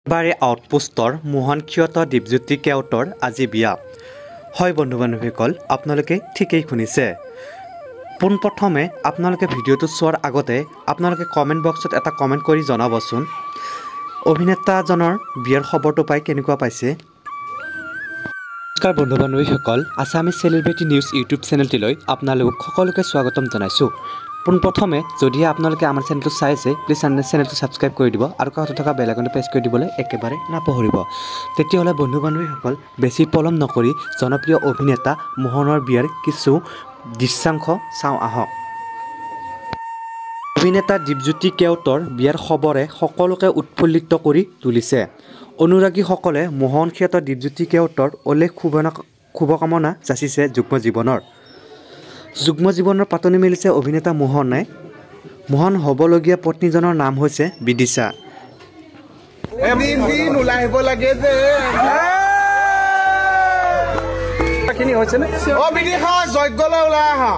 বাৰে আউটপোষ্টৰ মোহনক্ষিয়ত দীপজ্যোতি কেওটৰ আজি বিয়া হয় বন্ধু বান্ধৱীসকল আপোনালোকে ঠিকেই শুনিছে পোনপ্ৰথমে আপোনালোকে ভিডিঅ'টো চোৱাৰ আগতে আপোনালোকে কমেণ্ট বক্সত এটা কমেণ্ট কৰি জনাবচোন অভিনেতাজনৰ বিয়াৰ খবৰটো পাই কেনেকুৱা পাইছে নমস্কাৰ বন্ধু বান্ধৱীসকল আছামিজ চেলিব্ৰিটি নিউজ ইউটিউব চেনেলটিলৈ আপোনালোক সকলোকে স্বাগতম জনাইছোঁ পোনপ্ৰথমে যদি আপোনালোকে আমাৰ চেনেলটো চাই আছে প্লিজ চেনেলটো ছাবস্ক্ৰাইব কৰি দিব আৰু কাষতে থকা বেল আইকনটো প্ৰেছ কৰি দিবলৈ একেবাৰে নাপাহৰিব তেতিয়াহ'লে বন্ধু বান্ধৱীসকল বেছি পলম নকৰি জনপ্ৰিয় অভিনেতা মোহনৰ বিয়াৰ কিছু দৃশ্যাংশ চাওঁ আহক অভিনেতা দীপজ্যোতি কেওটৰ বিয়াৰ খবৰে সকলোকে উৎফুল্লিত কৰি তুলিছে অনুৰাগীসকলে মোহনক্ষিয়ত দীপজ্যোতি কেওটৰ অলেখ শুভকামনা যাচিছে যুগ্ম জীৱনৰ পাতনি মেলিছে অভিনেতা মোহন হ'বলগীয়া পত্নীজনৰ নাম হৈছে বিদিশা যজ্ঞলৈ ওলাই আহা